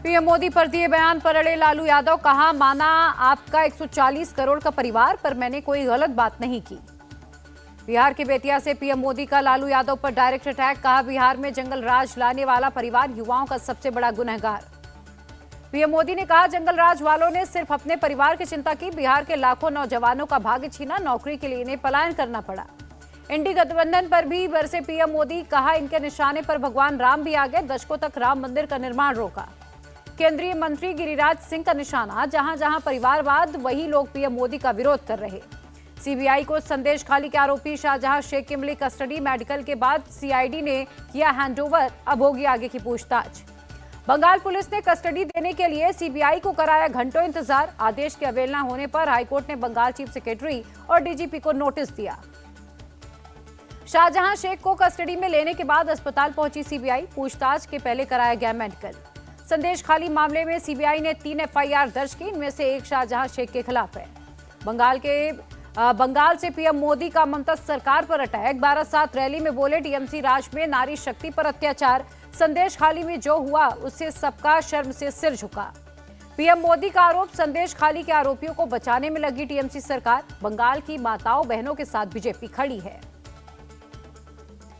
PM Modi पर दिए बयान पर अड़े लालू यादव, कहा माना आपका 140 करोड़ का परिवार, पर मैंने कोई गलत बात नहीं की। बिहार के बेतिया से पीएम मोदी का लालू यादव पर डायरेक्ट अटैक, कहा बिहार में जंगल राज लाने वाला परिवार युवाओं का सबसे बड़ा गुनहगार। पीएम मोदी ने कहा जंगल राज वालों ने सिर्फ अपने परिवार की चिंता की, बिहार के लाखों नौजवानों का भाग्य छीना, नौकरी के लिए इन्हें पलायन करना पड़ा। इंडी गठबंधन पर भी बरसे पीएम मोदी, कहा इनके निशाने पर भगवान राम भी आ गए, दशकों तक राम मंदिर का निर्माण रोका। केंद्रीय मंत्री गिरिराज सिंह का निशाना, जहां जहां परिवारवाद वही लोग पीएम मोदी का विरोध कर रहे। सीबीआई को संदेश खाली के आरोपी शाहजहां शेख की मिली कस्टडी, मेडिकल के बाद सीआईडी ने किया हैंडओवर, अब होगी आगे की पूछताछ। बंगाल पुलिस ने कस्टडी देने के लिए सीबीआई को कराया घंटों इंतजार, आदेश की अवहेलना होने पर हाईकोर्ट ने बंगाल चीफ सेक्रेटरी और डीजीपी को नोटिस दिया। शाहजहां शेख को कस्टडी में लेने के बाद अस्पताल पहुंची सीबीआई, पूछताछ के पहले कराया गया मेडिकल। संदेश खाली मामले में सीबीआई ने 3 एफआईआर दर्ज की, इनमें से एक शाहजहां शेख के खिलाफ है। बंगाल से पीएम मोदी का ममता सरकार पर अटैक, 12/7 रैली में बोले टीएमसी राज में नारी शक्ति पर अत्याचार, संदेश खाली में जो हुआ उससे सबका शर्म से सिर झुका। पीएम मोदी का आरोप, संदेश खाली के आरोपियों को बचाने में लगी टीएमसी सरकार, बंगाल की माताओं बहनों के साथ बीजेपी खड़ी है।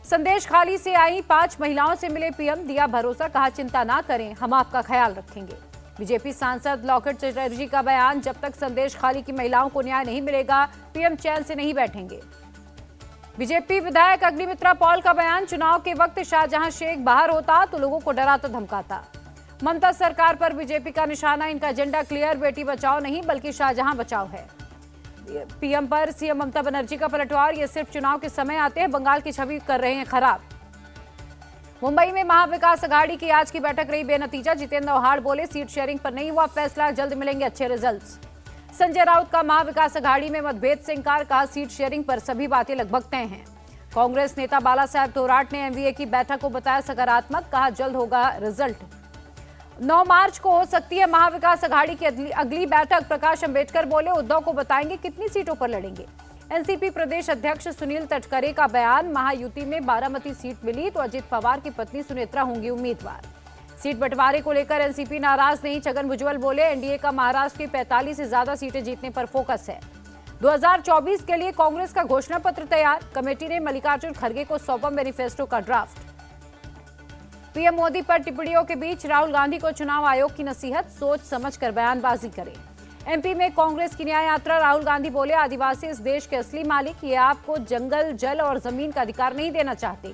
संदेश खाली से आई 5 महिलाओं से मिले पीएम, दिया भरोसा, कहा चिंता ना करें, हम आपका ख्याल रखेंगे। बीजेपी सांसद लॉकेट चटर्जी का बयान, जब तक संदेश खाली की महिलाओं को न्याय नहीं मिलेगा पीएम चैन से नहीं बैठेंगे। बीजेपी विधायक अग्निमित्रा पॉल का बयान, चुनाव के वक्त शाहजहां शेख बाहर होता तो लोगों को डराता धमकाता। ममता सरकार पर बीजेपी का निशाना, इनका एजेंडा क्लियर, बेटी बचाओ नहीं बल्कि शाहजहां बचाओ है। पीएम पर सीएम ममता बनर्जी का पलटवार, ये सिर्फ चुनाव के समय आते हैं, बंगाल की छवि कर रहे हैं खराब। मुंबई में महाविकास अघाड़ी की आज की बैठक रही बेनतीजा, जितेंद्र आव्हाड बोले सीट शेयरिंग पर नहीं हुआ फैसला, जल्द मिलेंगे अच्छे रिजल्ट्स। संजय राउत का महाविकास अघाड़ी में मतभेद से इंकार, कहा सीट शेयरिंग पर सभी बातें लगभग तय हैं। कांग्रेस नेता बाला साहेब थोराट ने एमवीए की बैठक को बताया सकारात्मक, कहा जल्द होगा रिजल्ट। 9 मार्च को हो सकती है महाविकास अघाड़ी की अगली बैठक, प्रकाश अंबेडकर बोले उद्धव को बताएंगे कितनी सीटों पर लड़ेंगे। एनसीपी प्रदेश अध्यक्ष सुनील तटकरे का बयान, महायुति में बारामती सीट मिली तो अजित पवार की पत्नी सुनेत्रा होंगी उम्मीदवार। सीट बंटवारे को लेकर एनसीपी नाराज नहीं, छगन भुजबल बोले एनडीए का महाराष्ट्र की 45 से ज्यादा सीटें जीतने पर फोकस है। 2024 के लिए कांग्रेस का घोषणा पत्र तैयार, कमेटी ने मल्लिकार्जुन खड़गे को सौंपा मैनिफेस्टो का ड्राफ्ट। पीएम मोदी पर टिप्पणियों के बीच राहुल गांधी को चुनाव आयोग की नसीहत, सोच समझकर बयानबाजी करें। एमपी में कांग्रेस की न्याय यात्रा, राहुल गांधी बोले आदिवासी इस देश के असली मालिक, ये आपको जंगल, जल और जमीन का अधिकार नहीं देना चाहते।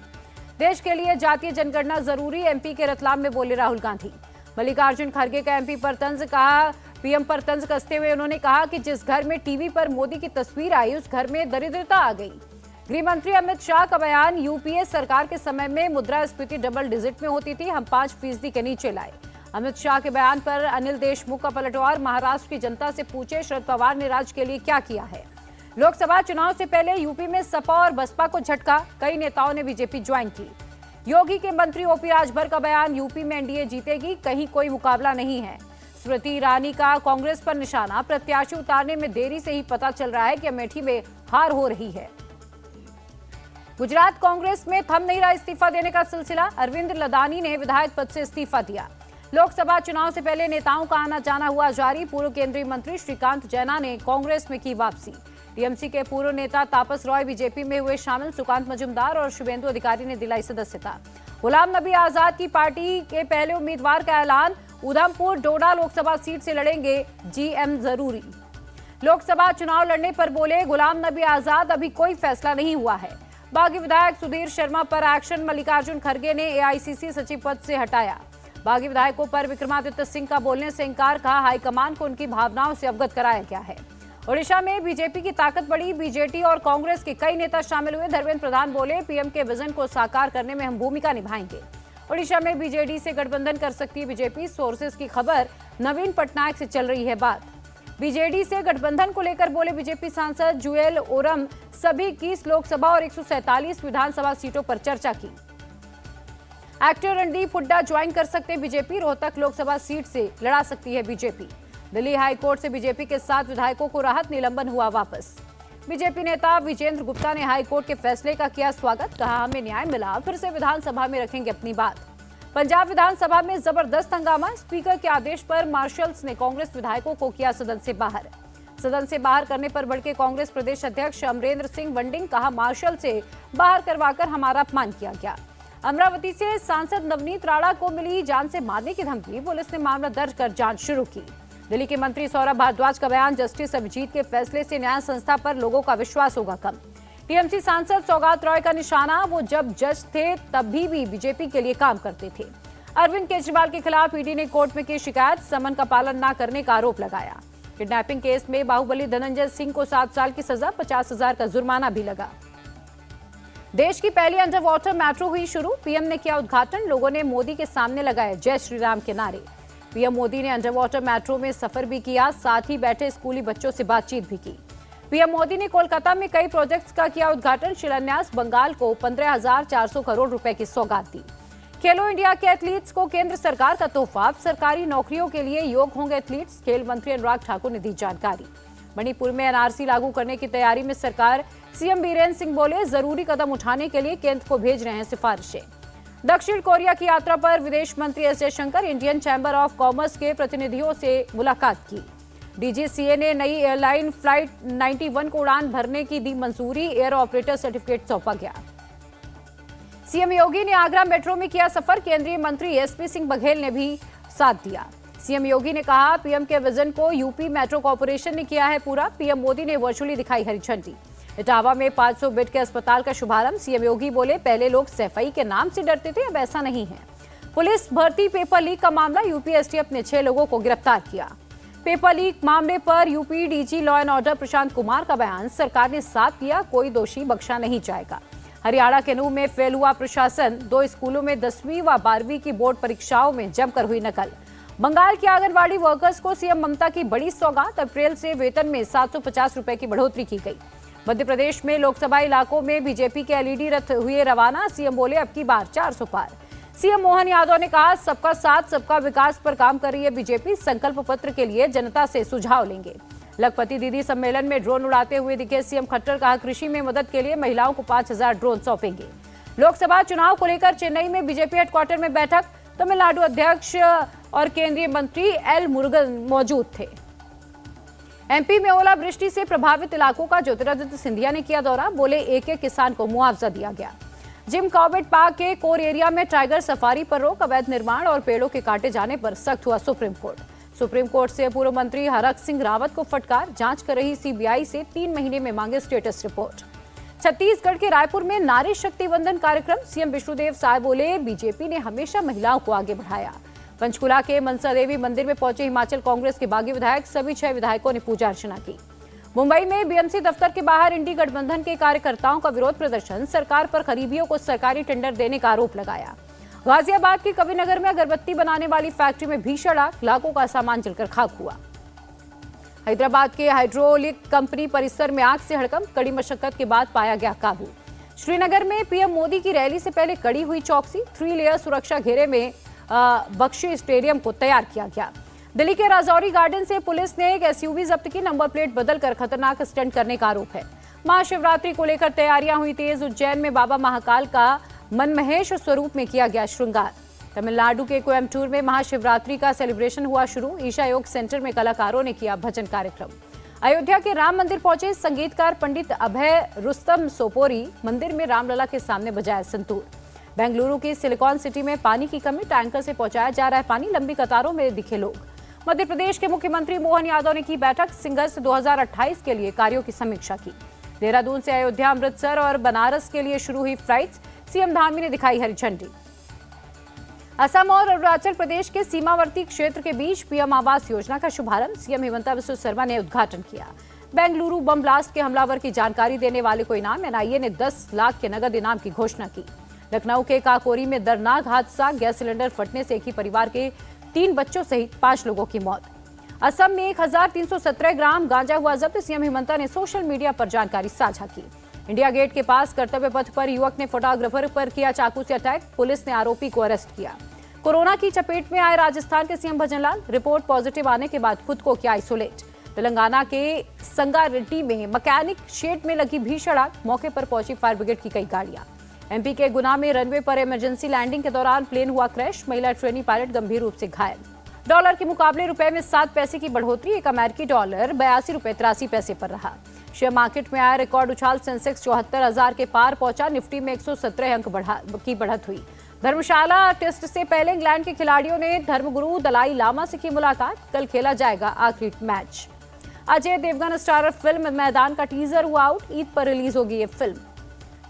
देश के लिए जातीय जनगणना जरूरी, एमपी के रतलाम में बोले राहुल गांधी। मल्लिकार्जुन खड़गे का एमपी पर तंज, कहा पीएम पर तंज कसते हुए उन्होंने कहा कि जिस घर में टीवी पर मोदी की तस्वीर आई उस घर में दरिद्रता आ गई। गृह मंत्री अमित शाह का बयान, यूपीए सरकार के समय में मुद्रास्फीति डबल डिजिट में होती थी, हम 5% के नीचे लाए। अमित शाह के बयान पर अनिल देशमुख का पलटवार, महाराष्ट्र की जनता से पूछे शरद पवार ने राज्य के लिए क्या किया है। लोकसभा चुनाव से पहले यूपी में सपा और बसपा को झटका, कई नेताओं ने बीजेपी ज्वाइन की। योगी के मंत्री ओपी राजभर का बयान, यूपी में एनडीए जीतेगी, कहीं कोई मुकाबला नहीं है। स्मृति ईरानी का कांग्रेस पर निशाना, प्रत्याशी उतारने में देरी से ही पता चल रहा है कि अमेठी में हार हो रही है। गुजरात कांग्रेस में थम नहीं रहा इस्तीफा देने का सिलसिला, अरविंद लदानी ने विधायक पद से इस्तीफा दिया। लोकसभा चुनाव से पहले नेताओं का आना जाना हुआ जारी, पूर्व केंद्रीय मंत्री श्रीकांत जैना ने कांग्रेस में की वापसी। टीएमसी के पूर्व नेता तापस रॉय बीजेपी में हुए शामिल, सुकांत मजूमदार और शुभेंदु अधिकारी ने दिलाई सदस्यता। गुलाम नबी आजाद की पार्टी के पहले उम्मीदवार का ऐलान, उधमपुर डोडा लोकसभा सीट से लड़ेंगे जीएम जरूरी। लोकसभा चुनाव लड़ने पर बोले गुलाम नबी आजाद, अभी कोई फैसला नहीं हुआ है। बागी विधायक सुधीर शर्मा पर एक्शन, मल्लिकार्जुन खड़गे ने एआईसीसी सचिव पद से हटाया। बागी विधायकों पर विक्रमादित्य सिंह का बोलने से इंकार, कहा हाईकमान को उनकी भावनाओं से अवगत कराया गया है। ओडिशा में बीजेपी की ताकत बढ़ी, बीजेटी और कांग्रेस के कई नेता शामिल हुए। धर्मेंद्र प्रधान बोले पीएम के विजन को साकार करने में हम भूमिका निभाएंगे। ओडिशा में बीजेडी से गठबंधन कर सकती है बीजेपी, सोर्सेज की खबर, नवीन पटनायक से चल रही है बात। बीजेडी से गठबंधन को लेकर बोले बीजेपी सांसद जुएल ओरम, सभी 21 लोकसभा और 147 विधानसभा सीटों पर चर्चा की। एक्टर रणदीप हुड्डा ज्वाइन कर सकते बीजेपी, रोहतक लोकसभा सीट से लड़ा सकती है बीजेपी। दिल्ली हाईकोर्ट से बीजेपी के 7 विधायकों को राहत, निलंबन हुआ वापस। बीजेपी नेता विजेंद्र गुप्ता ने हाईकोर्ट के फैसले का किया स्वागत, कहा हमें न्याय मिला, फिर से विधानसभा में रखेंगे अपनी बात। पंजाब विधानसभा में जबरदस्त हंगामा, स्पीकर के आदेश पर मार्शल्स ने कांग्रेस विधायकों को किया सदन से बाहर। सदन से बाहर करने पर भड़के कांग्रेस प्रदेश अध्यक्ष अमरेंद्र सिंह वंडिंग, कहा मार्शल से बाहर करवाकर हमारा अपमान किया गया। अमरावती से सांसद नवनीत राणा को मिली जान से मारने की धमकी, पुलिस ने मामला दर्ज कर जांच शुरू की। दिल्ली के मंत्री सौरभ भारद्वाज का बयान, जस्टिस अभिजीत के फैसले से न्याय संस्था पर लोगों का विश्वास होगा कम। टीएमसी सांसद सौगात रॉय का निशाना, वो जब जज थे तब भी बीजेपी के लिए काम करते थे। अरविंद केजरीवाल के खिलाफ ईडी ने कोर्ट में की शिकायत, समन का पालन न करने का आरोप लगाया। किडनैपिंग केस में बाहुबली धनंजय सिंह को 7 साल की सजा, 50,000 का जुर्माना भी लगा। देश की पहली अंडर वाटर मेट्रो हुई शुरू, पीएम ने किया उद्घाटन, लोगों ने मोदी के सामने लगाए जय श्री राम के नारे। पीएम मोदी ने अंडर वाटर मेट्रो में सफर भी किया, साथ ही बैठे स्कूली बच्चों से बातचीत भी की। पीएम मोदी ने कोलकाता में कई प्रोजेक्ट्स का किया उद्घाटन, शिलान्यास, बंगाल को 15,400 करोड़ रुपए की सौगात दी। खेलो इंडिया के एथलीट्स को केंद्र सरकार का तोहफा, सरकारी नौकरियों के लिए योग्य होंगे एथलीट्स, खेल मंत्री अनुराग ठाकुर ने दी जानकारी। मणिपुर में एनआरसी लागू करने की तैयारी में सरकार, सीएम बीरेन्द्र सिंह बोले जरूरी कदम उठाने के लिए केंद्र को भेज रहे हैं सिफारिशें। दक्षिण कोरिया की यात्रा पर विदेश मंत्री S Jaishankar, Indian chamber of commerce के प्रतिनिधियों से मुलाकात की। डीजीसीए ने नई एयरलाइन फ्लाइट 91 को उड़ान भरने की दी मंजूरी, एयर ऑपरेटर सर्टिफिकेट सौंपा गया। सीएम योगी ने आगरा मेट्रो में किया सफर, केंद्रीय मंत्री एसपी सिंह बघेल ने भी साथ दिया। सीएम योगी ने कहा पीएम के विजन को यूपी मेट्रो कॉर्पोरेशन ने किया है पूरा, पीएम मोदी ने वर्चुअली दिखाई हरी झंडी। इटावा में 500 बेड के अस्पताल का शुभारंभ, सीएम योगी बोले पहले लोग सफाई के नाम से डरते थे, अब ऐसा नहीं है। पुलिस भर्ती पेपर लीक का मामला, यूपी एसटीएफ ने 6 लोगों को गिरफ्तार किया। पेपर लीक मामले पर UP DG law and order Prashant Kumar का बयान, सरकार ने साथ किया, कोई दोषी बख्शा नहीं जाएगा। हरियाणा के नूह में फेल हुआ प्रशासन, 2 स्कूलों में 10वीं व 12वीं की बोर्ड परीक्षाओं में जमकर हुई नकल। बंगाल की आंगनबाड़ी वर्कर्स को सीएम ममता की बड़ी सौगात, अप्रैल से वेतन में 750 रुपए की बढ़ोतरी की गई। मध्य प्रदेश में लोकसभा इलाकों में बीजेपी के एलईडी रथ हुए रवाना, सीएम बोले अब की बार 400 पार। सीएम मोहन यादव ने कहा सबका साथ सबका विकास पर काम कर रही है बीजेपी, संकल्प पत्र के लिए जनता से सुझाव लेंगे। लखपति दीदी सम्मेलन में ड्रोन उड़ाते हुए दिखे सीएम खट्टर, कहा कृषि में मदद के लिए महिलाओं को 5,000 ड्रोन सौंपेंगे। लोकसभा चुनाव को लेकर चेन्नई में बीजेपी हेडक्वार्टर में बैठक, तमिलनाडु अध्यक्ष और केंद्रीय मंत्री एल मुरुगन मौजूद थे। एमपी में ओलावृष्टि से प्रभावित इलाकों का ज्योतिरादित्य सिंधिया ने किया दौरा, बोले एक-एक किसान को मुआवजा दिया गया। जिम कॉर्बेट पार्क के कोर एरिया में टाइगर सफारी पर रोक, अवैध निर्माण और पेड़ों के काटे जाने पर सख्त हुआ सुप्रीम कोर्ट। सुप्रीम कोर्ट से पूर्व मंत्री हरक सिंह रावत को फटकार, जांच कर रही सीबीआई से 3 महीने में मांगे स्टेटस रिपोर्ट। छत्तीसगढ़ के रायपुर में नारी शक्ति वंदन कार्यक्रम, सीएम विष्णुदेव साय बोले बीजेपी ने हमेशा महिलाओं को आगे बढ़ाया। पंचकुला के मनसा देवी मंदिर में पहुंचे हिमाचल कांग्रेस के बागी विधायक, सभी 6 विधायकों ने पूजा अर्चना की। मुंबई में बीएमसी दफ्तर के बाहर इंडी गठबंधन के कार्यकर्ताओं का विरोध प्रदर्शन, सरकार पर खरीबियों को सरकारी टेंडर देने का आरोप लगाया। गाजियाबाद के कविनगर में अगरबत्ती बनाने वाली फैक्ट्री में भीषण आग, लाखों का सामान जलकर खाक हुआ। हैदराबाद के हाइड्रोलिक कंपनी परिसर में आग से हड़कंप, कड़ी मशक्कत के बाद पाया गया काबू। श्रीनगर में पीएम मोदी की रैली से पहले कड़ी हुई चौकसी, 3 लेयर सुरक्षा घेरे में बख्शी स्टेडियम को तैयार किया गया। दिल्ली के राजौरी गार्डन से पुलिस ने एक एसयूवी जब्त की, नंबर प्लेट बदलकर खतरनाक स्टंट करने का आरोप है। महाशिवरात्रि को लेकर तैयारियां हुई तेज, उज्जैन में बाबा महाकाल का मनमहेश स्वरूप में किया गया श्रृंगार। तमिलनाडु के कोयम्बटूर में महाशिवरात्रि का सेलिब्रेशन हुआ शुरू, ईशा योग सेंटर में कलाकारों ने किया भजन कार्यक्रम। अयोध्या के राम मंदिर पहुंचे संगीतकार पंडित अभय रुस्तम सोपोरी, मंदिर में रामलला के सामने बजाया संतूर। बेंगलुरु की सिलिकॉन सिटी में पानी की कमी, टैंकर से पहुंचाया जा रहा है पानी, लंबी कतारों में दिखे लोग। मध्य प्रदेश के मुख्यमंत्री मोहन यादव ने की बैठक, सिंगर्स 2028 के लिए कार्यों की समीक्षा की। देहरादून से अयोध्या, अमृतसर और बनारस के लिए शुरू हुई फ्लाइट्स, सीएम धामी ने दिखाई हरी झंडी। असम और अरुणाचल प्रदेश के सीमावर्ती क्षेत्र के बीच पीएम आवास योजना का शुभारंभ, सीएम हिमंता बिस्वा शर्मा ने उद्घाटन किया। बेंगलुरु बम ब्लास्ट के हमलावर की जानकारी देने वाले को इनाम, एनआईए ने 10 लाख के नगद इनाम की घोषणा की। लखनऊ के काकोरी में दर्दनाक हादसा, गैस सिलेंडर फटने से एक ही परिवार के 3 बच्चों सहित 5 लोगों की मौत। असम में 1317 ग्राम गांजा हुआ जब्त, सीएम हिमंता ने सोशल मीडिया पर जानकारी साझा की। इंडिया गेट के पास कर्तव्य पथ पर युवक ने फोटोग्राफर पर किया चाकू से अटैक, पुलिस ने आरोपी को अरेस्ट किया। कोरोना की चपेट में आए राजस्थान के सीएम भजनलाल, रिपोर्ट पॉजिटिव आने के बाद खुद को किया आइसोलेट। तेलंगाना के संगारेड्डी में मैकेनिक शेड में लगी भीषण आग, मौके पर पहुंची फायर ब्रिगेड की कई गाड़ियां। एमपी के गुना में रनवे पर इमरजेंसी लैंडिंग के दौरान प्लेन हुआ क्रैश, महिला ट्रेनी पायलट गंभीर रूप से घायल। डॉलर के मुकाबले रुपए में 7 पैसे की बढ़ोतरी, एक अमेरिकी डॉलर 82 रुपए 83 पैसे पर रहा। शेयर मार्केट में आया रिकॉर्ड उछाल, सेंसेक्स 74,000 के पार पहुंचा, निफ्टी में 117 अंक की बढ़त हुई। धर्मशाला टेस्ट से पहले इंग्लैंड के खिलाड़ियों ने धर्मगुरु दलाई लामा से की मुलाकात, कल खेला जाएगा आखिरी match. Ajay Devgan starrer film Maidaan का टीजर हुआ आउट, ईद पर रिलीज होगी ये फिल्म।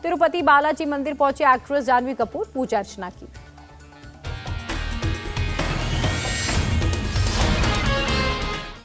तिरुपति बालाजी मंदिर पहुंचे एक्ट्रेस जानवी कपूर, पूजा अर्चना की।